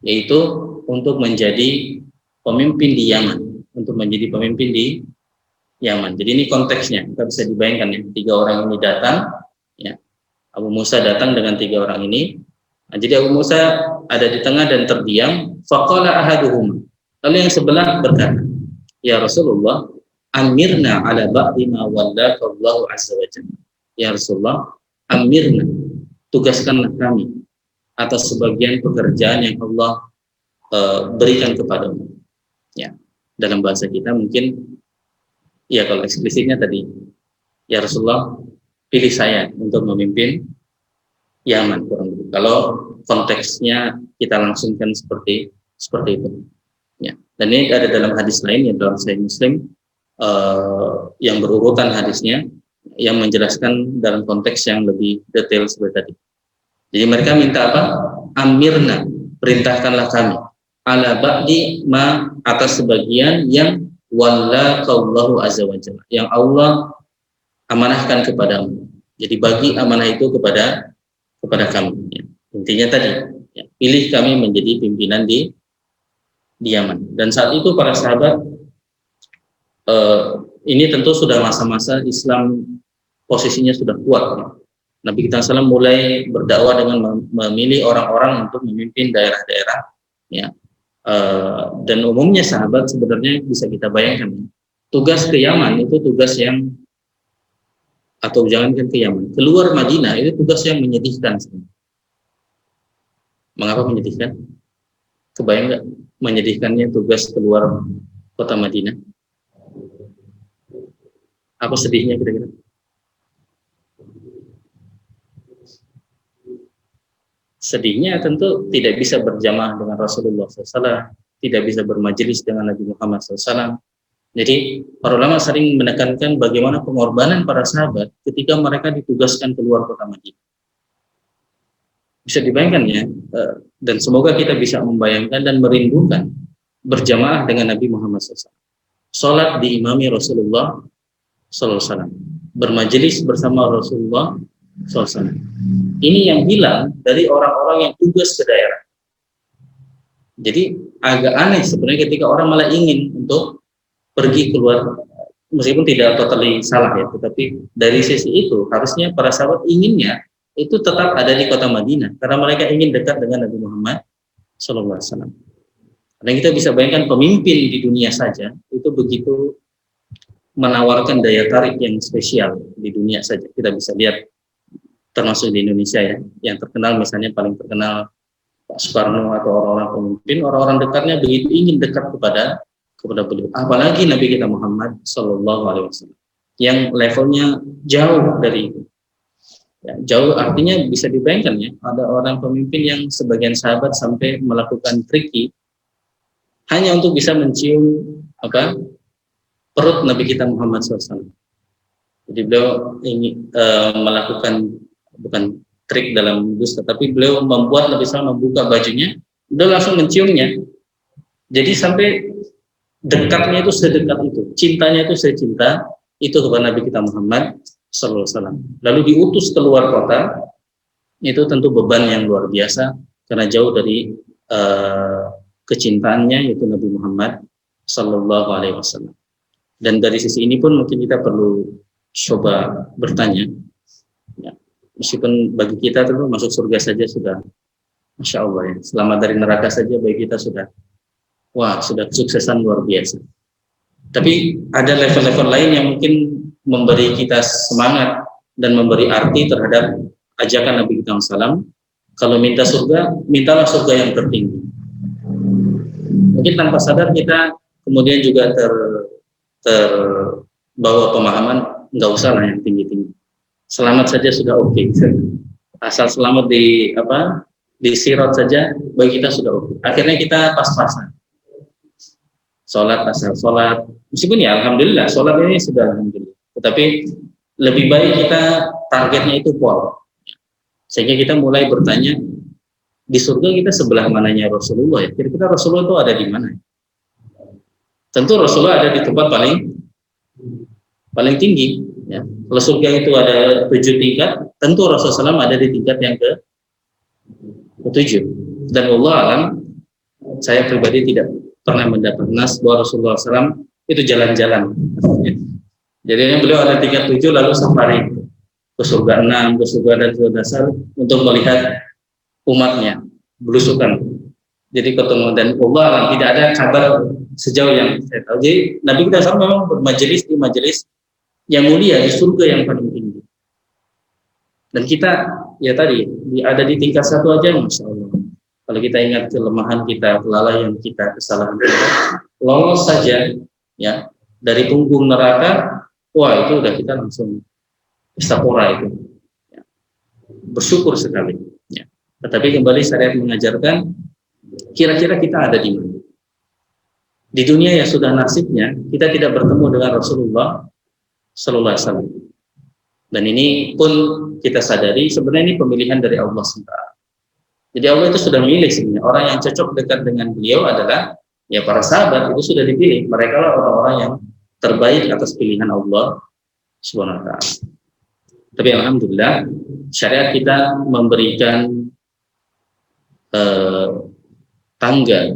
yaitu untuk menjadi pemimpin di Yaman, untuk menjadi pemimpin di Yaman. Jadi ini konteksnya, kita bisa dibayangkan, ya, tiga orang ini datang, ya, Abu Musa datang dengan tiga orang ini. Nah, jadi Abu Musa ada di tengah dan terdiam. Faqala ahaduhum, lalu yang sebelah berkata, ya Rasulullah, amirna ala ba'di ma wallaka Allahu azza wa jalla. Ya Rasulullah, amirna, tugaskanlah kami atas sebagian pekerjaan yang Allah berikan kepadamu. Ya, dalam bahasa kita mungkin, ya, kalau eksplisitnya tadi, ya Rasulullah, pilih saya untuk memimpin Yaman, kurang lebih. Kalau konteksnya kita langsungkan seperti itu. Ya, dan ini ada dalam hadis lain, yang dalam Sahih Muslim, yang berurutan hadisnya, yang menjelaskan dalam konteks yang lebih detail seperti tadi. Jadi mereka minta apa? Amirna, perintahkanlah kami, ala ba'di ma, atas sebagian yang wallaqallahu azza wa jalla, yang Allah amanahkan kepadamu. Jadi bagi amanah itu kepada kami. Ya. Intinya tadi, ya, pilih kami menjadi pimpinan di Yaman. Dan saat itu para sahabat, ini tentu sudah masa-masa Islam posisinya sudah kuat. Ya. Nabi kita SAW mulai berdakwah dengan memilih orang-orang untuk memimpin daerah-daerah, ya. Dan umumnya sahabat sebenarnya bisa kita bayangkan, tugas ke Yaman itu tugas yang, atau jangankan ke Yaman, keluar Madinah itu tugas yang menyedihkan. Mengapa menyedihkan? Kebayang nggak menyedihkannya tugas keluar kota Madinah? Apa sedihnya kira-kira? Sedihnya tentu tidak bisa berjamaah dengan Rasulullah SAW, tidak bisa bermajelis dengan Nabi Muhammad SAW. Jadi para ulama sering menekankan bagaimana pengorbanan para sahabat ketika mereka ditugaskan keluar kota Madinah. Bisa dibayangkan ya, dan semoga kita bisa membayangkan dan merindukan berjamaah dengan Nabi Muhammad SAW. Salat diimami Rasulullah SAW, bermajelis bersama Rasulullah SAW. Ini yang hilang dari orang-orang yang tugas ke daerah. Jadi agak aneh sebenarnya ketika orang malah ingin untuk pergi keluar, meskipun tidak totally salah ya, tetapi dari sisi itu harusnya para sahabat inginnya itu tetap ada di kota Madinah karena mereka ingin dekat dengan Nabi Muhammad SAW. Dan kita bisa bayangkan pemimpin di dunia saja itu begitu menawarkan daya tarik yang spesial di dunia saja. Kita bisa lihat termasuk di Indonesia ya, yang terkenal misalnya paling terkenal Pak Soekarno atau orang-orang pemimpin, orang-orang dekatnya begitu ingin dekat kepada beliau. Apalagi Nabi kita Muhammad Sallallahu Alaihi Wasallam yang levelnya jauh dari itu. Ya, jauh artinya bisa dibayangkan ya, ada orang pemimpin yang sebagian sahabat sampai melakukan triki hanya untuk bisa mencium perut Nabi kita Muhammad SAW. Jadi beliau ingin melakukan bukan trik dalam dus, tetapi beliau membuat Nabi SAW membuka bajunya, beliau langsung menciumnya. Jadi sampai dekatnya itu sedekat itu, cintanya itu secinta itu kepada Nabi kita Muhammad SAW. Lalu diutus keluar kota, itu tentu beban yang luar biasa karena jauh dari kecintaannya yaitu Nabi Muhammad Sallallahu Alaihi Wasallam. Dan dari sisi ini pun mungkin kita perlu coba bertanya. Ya, meskipun bagi kita tentu masuk surga saja sudah, masya Allah ya. Selamat dari neraka saja bagi kita sudah, wah sudah kesuksesan luar biasa. Tapi ada level-level lain yang mungkin memberi kita semangat dan memberi arti terhadap ajakan Nabi kita SAW. Kalau minta surga, mintalah surga yang tertinggi. Mungkin tanpa sadar kita kemudian juga terbawa pemahaman nggak usah lah yang tinggi-tinggi. Selamat saja sudah oke. Asal selamat di sirat saja bagi kita sudah oke. Akhirnya kita pas-pasan. Sholat asal sholat, meskipun ya alhamdulillah sholat ini sudah alhamdulillah. Tetapi lebih baik kita targetnya itu pol. Sehingga kita mulai bertanya, di surga kita sebelah mananya Rasulullah ya? Kira-kira Rasulullah itu ada di mana? Tentu Rasulullah ada di tempat paling tinggi. Ya. Kalau surga itu ada 7 tingkat, tentu Rasulullah SAW ada di tingkat yang ke-7. Dan Allah alam, saya pribadi tidak pernah mendapat nas bahwa Rasulullah SAW itu jalan-jalan. Ya. Jadinya beliau ada tingkat 7 lalu safari ke surga 6, ke surga dan surga dasar untuk melihat umatnya belusukan. Jadi ketemu dan Allah tidak ada kabar sejauh yang saya tahu. Jadi Nabi kita SAW memang bermajelis di majelis yang mulia di surga yang paling tinggi. Dan kita ya tadi ada di tingkat 1 aja, masya Allah. Kalau kita ingat kelemahan kita, kelalaian kita, kesalahan kita, lolos saja ya dari punggung neraka, wah itu udah kita langsung istapora itu. Ya. Bersyukur sekali. Ya. Tetapi kembali syariat mengajarkan kira-kira kita ada di mana. Di dunia yang sudah nasibnya kita tidak bertemu dengan Rasulullah Sallallahu Alaihi Wasallam. Dan ini pun kita sadari sebenarnya ini pemilihan dari Allah SWT. Jadi Allah itu sudah milih sebenarnya orang yang cocok dekat dengan beliau adalah ya para sahabat itu sudah dipilih. Mereka lah orang-orang yang terbaik atas pilihan Allah Subhanahu wa taala. Tapi alhamdulillah syariat kita memberikan tangga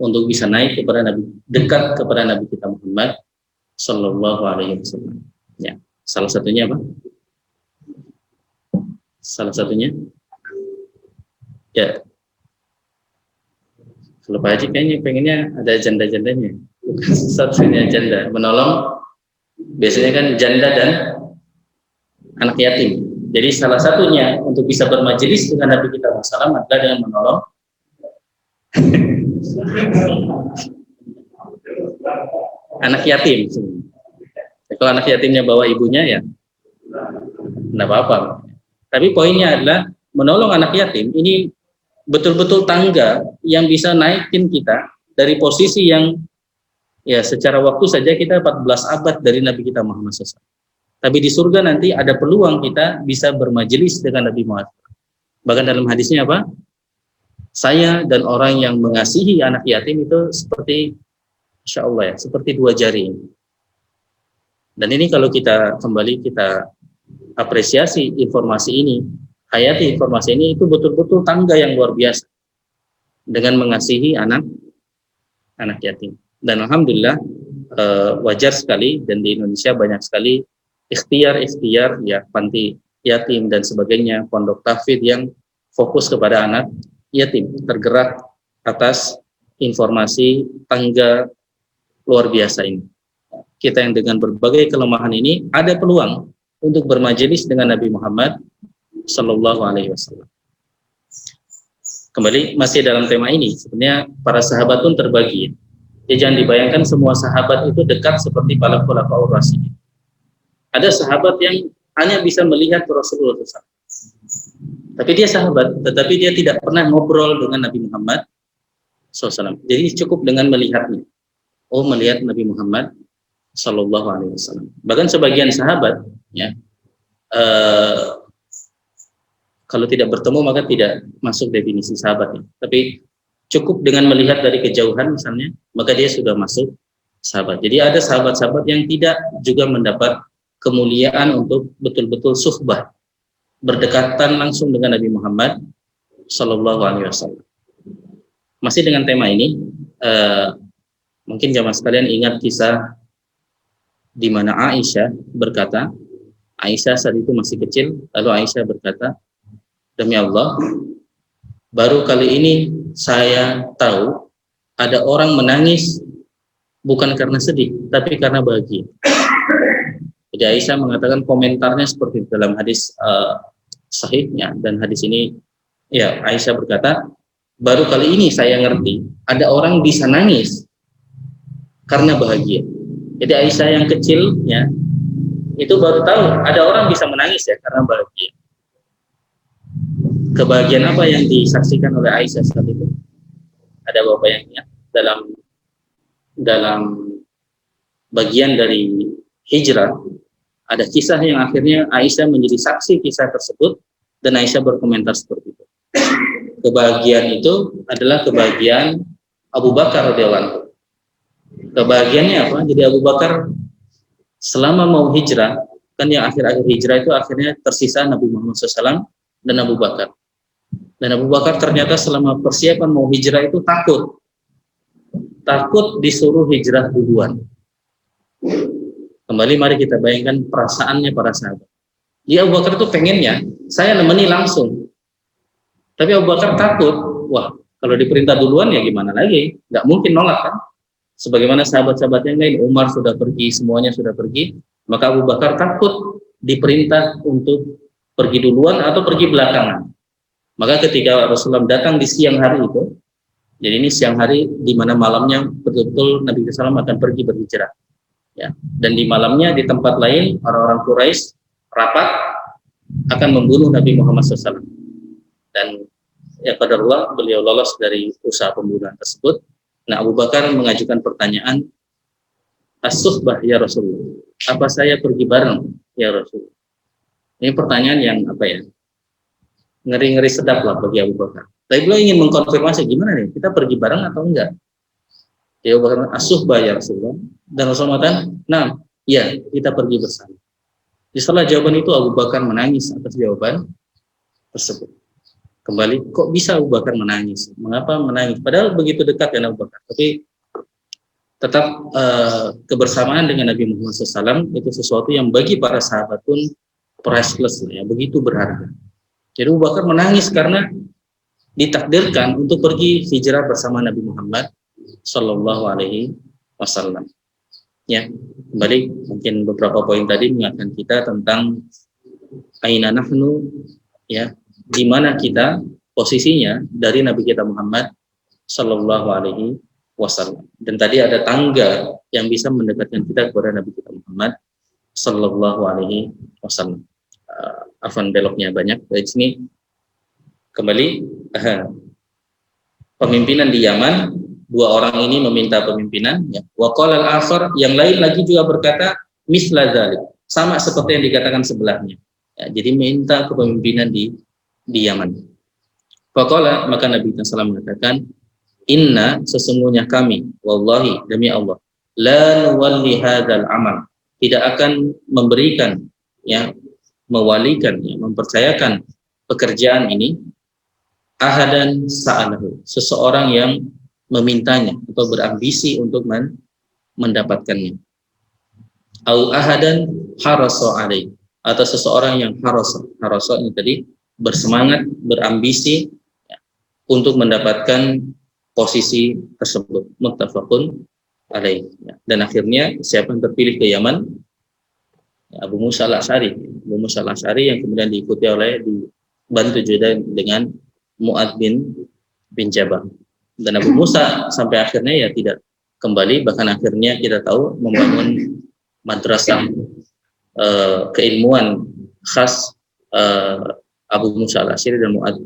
untuk bisa naik kepada Nabi, dekat kepada Nabi kita Muhammad Sallallahu Alaihi Wasallam. Ya, salah satunya apa? Salah satunya, ya, kalau Pak Haji kayaknya pengennya ada janda-jandanya. Satu-satunya janda, menolong biasanya kan janda dan anak yatim. Jadi salah satunya untuk bisa bermajelis dengan Nabi kita SAW adalah dengan menolong anak yatim. Kalau anak yatimnya bawa ibunya ya enggak apa-apa. Tapi poinnya adalah menolong anak yatim ini betul-betul tangga yang bisa naikin kita dari posisi yang ya secara waktu saja kita 14 abad dari Nabi kita Muhammad SAW. Tapi di surga nanti ada peluang kita bisa bermajelis dengan Nabi Muhammad. Bahkan dalam hadisnya apa? Saya dan orang yang mengasihi anak yatim itu seperti, insya Allah ya, seperti dua jari. Dan ini kalau kita kembali kita apresiasi informasi ini, hayati informasi ini, itu betul-betul tangga yang luar biasa dengan mengasihi anak yatim. Dan alhamdulillah wajar sekali, dan di Indonesia banyak sekali ikhtiar ya, panti yatim dan sebagainya, pondok tahfidz yang fokus kepada anak yatim, tergerak atas informasi tangga luar biasa ini. Kita yang dengan berbagai kelemahan ini ada peluang untuk bermajelis dengan Nabi Muhammad Sallallahu Alaihi Wasallam. Kembali masih dalam tema ini, sebenarnya para sahabat pun terbagi. Ya, jangan dibayangkan semua sahabat itu dekat seperti para khulafaur rasyidin. Ada sahabat yang hanya bisa melihat Rasulullah SAW. Tapi dia sahabat, tetapi dia tidak pernah ngobrol dengan Nabi Muhammad SAW. Jadi cukup dengan melihatnya. Oh, melihat Nabi Muhammad Sallallahu Alaihi Wasallam. Bahkan sebagian sahabat, ya, kalau tidak bertemu maka tidak masuk definisi sahabat. Ya. Tapi cukup dengan melihat dari kejauhan misalnya, maka dia sudah masuk sahabat. Jadi ada sahabat-sahabat yang tidak juga mendapat kemuliaan untuk betul-betul suhbah, berdekatan langsung dengan Nabi Muhammad Sallallahu Alaihi Wasallam. Masih dengan tema ini, mungkin jamaah sekalian ingat kisah di mana Aisyah berkata, Aisyah saat itu masih kecil, lalu Aisyah berkata, demi Allah, baru kali ini saya tahu ada orang menangis bukan karena sedih, tapi karena bahagia. Jadi Aisyah mengatakan komentarnya seperti dalam hadis sahihnya, dan hadis ini ya Aisyah berkata, baru kali ini saya ngerti ada orang bisa nangis karena bahagia. Jadi Aisyah yang kecil ya itu baru tahu ada orang bisa menangis ya karena bahagia. Kebahagiaan apa yang disaksikan oleh Aisyah saat itu? Ada Bapak yang ingat dalam bagian dari hijrah ada kisah yang akhirnya Aisyah menjadi saksi kisah tersebut, dan Aisyah berkomentar seperti itu. Kebahagiaan itu adalah kebahagiaan Abu Bakar radhiyallahu anhu. Kebahagiaannya apa? Jadi Abu Bakar selama mau hijrah, kan yang akhir-akhir hijrah itu akhirnya tersisa Nabi Muhammad SAW dan Abu Bakar. Dan Abu Bakar ternyata selama persiapan mau hijrah itu takut disuruh hijrah duluan. Kembali mari kita bayangkan perasaannya para sahabat. Dia Abu Bakar itu pengennya saya nemeni langsung. Tapi Abu Bakar takut, wah kalau diperintah duluan ya gimana lagi? Nggak mungkin nolak kan? Sebagaimana sahabat-sahabat yang lain, Umar sudah pergi, semuanya sudah pergi, maka Abu Bakar takut diperintah untuk pergi duluan atau pergi belakangan. Maka ketika Rasulullah datang di siang hari itu, jadi ini siang hari di mana malamnya betul-betul Nabi SAW akan pergi berhijrah. Ya, dan di malamnya di tempat lain orang-orang Quraisy rapat akan membunuh Nabi Muhammad SAW. Dan ya qadarullah beliau lolos dari usaha pembunuhan tersebut. Nah, Abu Bakar mengajukan pertanyaan, as-suhbah ya Rasulullah, apa saya pergi bareng ya Rasulullah? Ini pertanyaan yang apa ya, ngeri-ngeri sedap lah bagi Abu Bakar. Tapi beliau ingin mengkonfirmasi gimana nih, kita pergi bareng atau enggak? Ya Abu Bakar, as-suhbah ya Rasulullah. Dan Rasulullah mengatakan, nah, ya kita pergi bersama. Setelah jawaban itu Abu Bakar menangis atas jawaban tersebut. Kembali, kok bisa Abu Bakar menangis? Mengapa menangis? Padahal begitu dekat dengan Abu Bakar. Tapi tetap kebersamaan dengan Nabi Muhammad SAW itu sesuatu yang bagi para sahabat pun priceless, ya, begitu berharga. Jadi Abu Bakar menangis karena ditakdirkan untuk pergi hijrah bersama Nabi Muhammad Sallallahu Alaihi wasallam. Ya, kembali mungkin beberapa poin tadi mengingatkan kita tentang aina nahnu, ya, di mana kita posisinya dari Nabi kita Muhammad Sallallahu Alaihi Wasallam. Dan tadi ada tangga yang bisa mendekatkan kita kepada Nabi kita Muhammad Sallallahu Alaihi Wasallam. Afan beloknya banyak. Dari sini kembali pemimpinan di Yaman, dua orang ini meminta pemimpinan, ya. Wa qala al-akhar, yang lain lagi juga berkata misla dzalik, sama seperti yang dikatakan sebelahnya. Ya, jadi minta kepemimpinan di Yaman. Faqala, maka Nabi SAW mengatakan, inna, sesungguhnya kami, wallahi, demi Allah, la nuwalli hadzal amal, tidak akan memberikan, ya, mewalikan, ya, mempercayakan pekerjaan ini ahadan sa'alahu, seseorang yang memintanya atau berambisi untuk mendapatkannya. Au ahadan harasa alai, atau seseorang yang harasa ini tadi bersemangat, berambisi, ya, untuk mendapatkan posisi tersebut. Muttafaqun alaih. Ya. Dan akhirnya siapa yang terpilih ke Yaman? Ya, Abu Musa al-Asy'ari. Abu Musa al-Asy'ari yang kemudian diikuti oleh, dibantu juga dengan Mu'adz bin Jabal. Dan Abu Musa sampai akhirnya ya tidak kembali, bahkan akhirnya kita tahu membangun madrasah keilmuan khas Abu Musa al-Asy'ari dan Mu'adz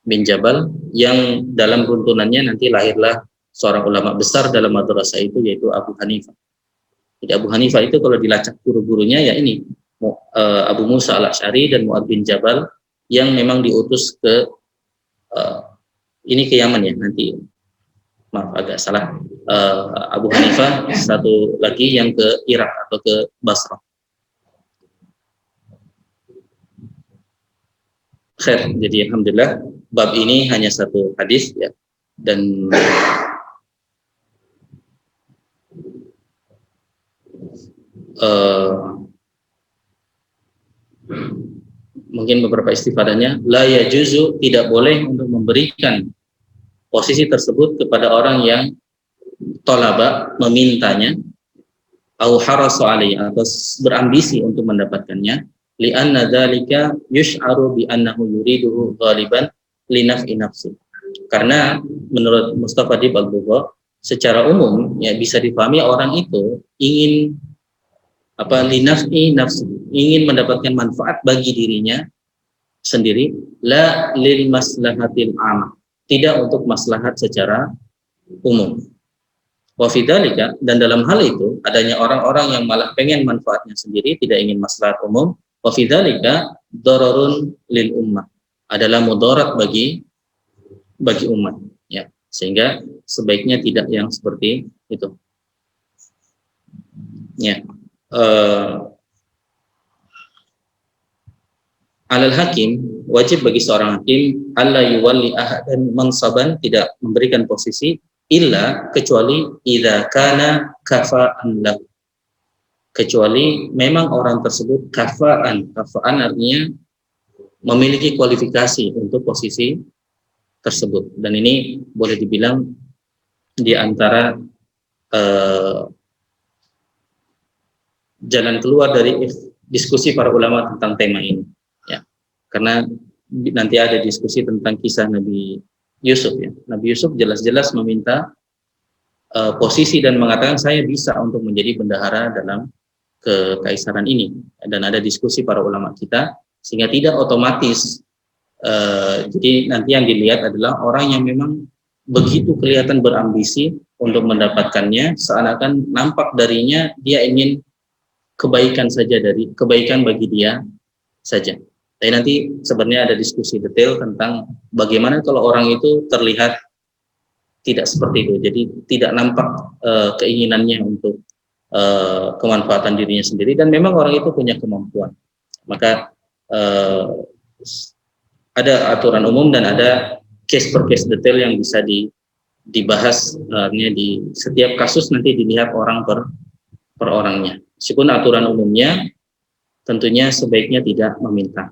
bin Jabal, yang dalam runtunannya nanti lahirlah seorang ulama besar dalam madrasah itu, yaitu Abu Hanifah. Jadi Abu Hanifah itu kalau dilacak guru-gurunya ya ini Abu Musa al-Asy'ari dan Mu'adz bin Jabal yang memang diutus ke ini ke Yaman ya, nanti maaf agak salah, Abu Hanifah satu lagi yang ke Irak atau ke Basrah. Khair, jadi alhamdulillah bab ini hanya satu hadis, ya, dan mungkin beberapa istifadahnya, la yajuzu, tidak boleh untuk memberikan posisi tersebut kepada orang yang tolaba, memintanya, au harasu alaihi, atau berambisi untuk mendapatkannya, li'anna dzalika yush'aru bi annahu yuriduhu ghaliban li naf'i nafsi. Karena menurut Mustafa Dib al-Bugha, secara umum ya bisa dipahami orang itu ingin li naf'i nafsi, ingin mendapatkan manfaat bagi dirinya sendiri, la lil maslahatil amah, tidak untuk maslahat secara umum. Wa fi dzalika, dan dalam hal itu adanya orang-orang yang malah pengen manfaatnya sendiri, tidak ingin maslahat umum. Wa fi dzalika dararun lil ummah, adalah mudarat bagi umat, ya. Sehingga sebaiknya tidak yang seperti itu. Ya. Alal hakim, wajib bagi seorang hakim alla yuwalli ahadan mansaban, tidak memberikan posisi illa, kecuali idza kana kafa'an lahu, kecuali memang orang tersebut kafa'an artinya memiliki kualifikasi untuk posisi tersebut. Dan ini boleh dibilang di antara jalan keluar dari diskusi para ulama tentang tema ini, ya. Karena nanti ada diskusi tentang kisah Nabi Yusuf, ya. Nabi Yusuf jelas-jelas meminta posisi dan mengatakan saya bisa untuk menjadi bendahara dalam kekaisaran ini, dan ada diskusi para ulama kita, sehingga tidak otomatis jadi nanti yang dilihat adalah orang yang memang begitu kelihatan berambisi untuk mendapatkannya, seakan nampak darinya dia ingin kebaikan saja, dari kebaikan bagi dia saja. Tapi nanti sebenarnya ada diskusi detail tentang bagaimana kalau orang itu terlihat tidak seperti itu, jadi tidak nampak keinginannya untuk kemanfaatan dirinya sendiri, dan memang orang itu punya kemampuan. Maka ada aturan umum dan ada case per case detail yang bisa dibahas, di setiap kasus nanti dilihat orang per orangnya. Meskipun aturan umumnya tentunya sebaiknya tidak meminta.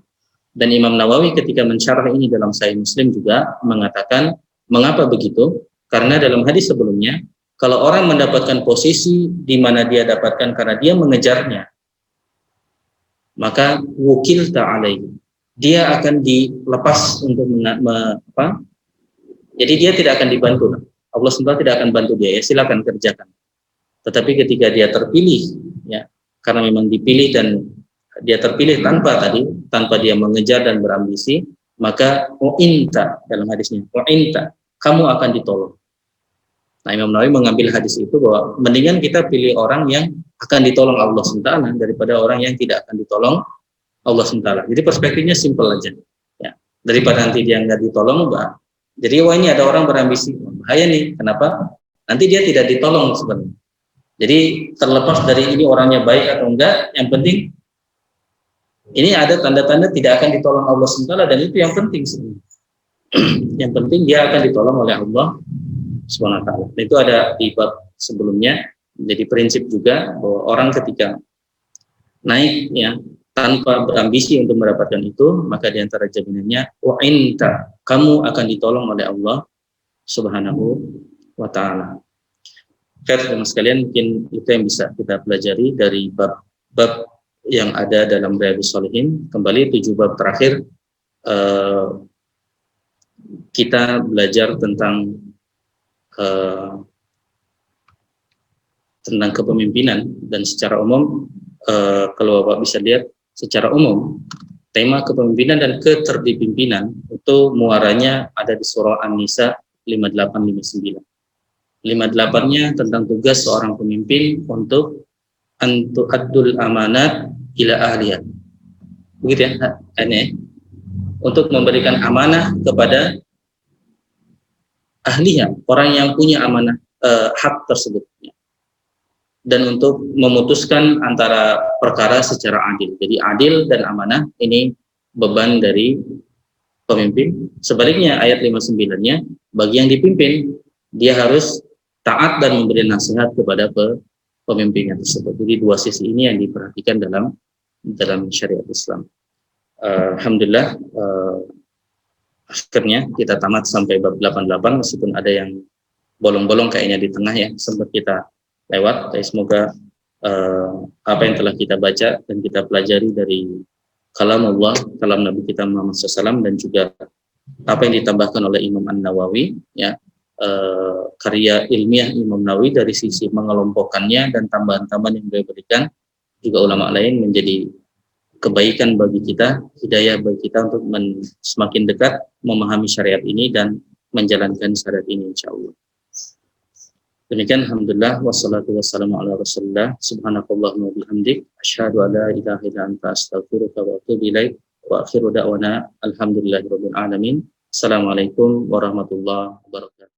Dan Imam Nawawi ketika mensyarah ini dalam Sahih Muslim juga mengatakan, mengapa begitu? Karena dalam hadis sebelumnya Kalau orang mendapatkan posisi di mana dia dapatkan karena dia mengejarnya, maka wukil ta'alaihi, dia akan dilepas untuk jadi dia tidak akan dibantu. Allah SWT tidak akan bantu dia, ya silakan kerjakan. Tetapi ketika dia terpilih, ya karena memang dipilih dan dia terpilih tanpa dia mengejar dan berambisi, maka u'inta, dalam hadisnya u'inta, kamu akan ditolong. Nah, Imam Nawawi mengambil hadis itu bahwa mendingan kita pilih orang yang akan ditolong Allah SWT daripada orang yang tidak akan ditolong Allah SWT. Jadi perspektifnya simpel aja, ya. Daripada nanti dia nggak ditolong, jadi wah ini ada orang berambisi, bahaya nih. Kenapa? Nanti dia tidak ditolong sebenarnya. Jadi terlepas dari ini orangnya baik atau enggak, yang penting ini ada tanda-tanda tidak akan ditolong Allah SWT, dan itu yang penting sebenarnya. Yang penting dia akan ditolong oleh Allah SWT. Itu ada di bab sebelumnya. Jadi prinsip juga bahwa orang ketika naik, ya, tanpa berambisi untuk mendapatkan itu, maka diantara jaminannya wa'inta, kamu akan ditolong oleh Allah Subhanahu wa ta'ala. Teman-teman sekalian, mungkin itu yang bisa kita pelajari dari bab yang ada dalam Riyadhus Shalihin. Kembali 7 bab terakhir, kita belajar tentang kepemimpinan, dan secara umum kalau Bapak bisa lihat secara umum tema kepemimpinan dan keterdipimpinan itu muaranya ada di surah An-Nisa 58-59. 58-nya tentang tugas seorang pemimpin untuk antu'addul amanat ila ahliya. Begitu ya, ini untuk memberikan amanah kepada ahlinya, orang yang punya amanah hak tersebut, dan untuk memutuskan antara perkara secara adil. Jadi adil dan amanah ini beban dari pemimpin. Sebaliknya ayat 59-nya, bagi yang dipimpin, dia harus taat dan memberi nasihat kepada pemimpinnya tersebut. Jadi 2 sisi ini yang diperhatikan dalam syariat Islam. Alhamdulillah, akhirnya kita tamat sampai bab 88, meskipun ada yang bolong-bolong kayaknya di tengah, ya sempat kita lewat. Tapi semoga apa yang telah kita baca dan kita pelajari dari kalam Allah, kalam Nabi kita Muhammad SAW, dan juga apa yang ditambahkan oleh Imam An-Nawawi, ya, karya ilmiah Imam Nawawi dari sisi mengelompokkannya dan tambahan-tambahan yang beliau berikan, juga ulama lain, menjadi kebaikan bagi kita, hidayah bagi kita untuk semakin dekat memahami syariat ini dan menjalankan syariat ini, insyaallah. Demikian, alhamdulillah, wassalatu wassalamu ala rasulillah, subhanakallahumma bihamdik, asyhadu an la ilaha illa anta, astaghfiruka wa atubu ilaik, wa akhiru da'wana alhamdulillahirabbil alamin. Assalamualaikum warahmatullahi wabarakatuh.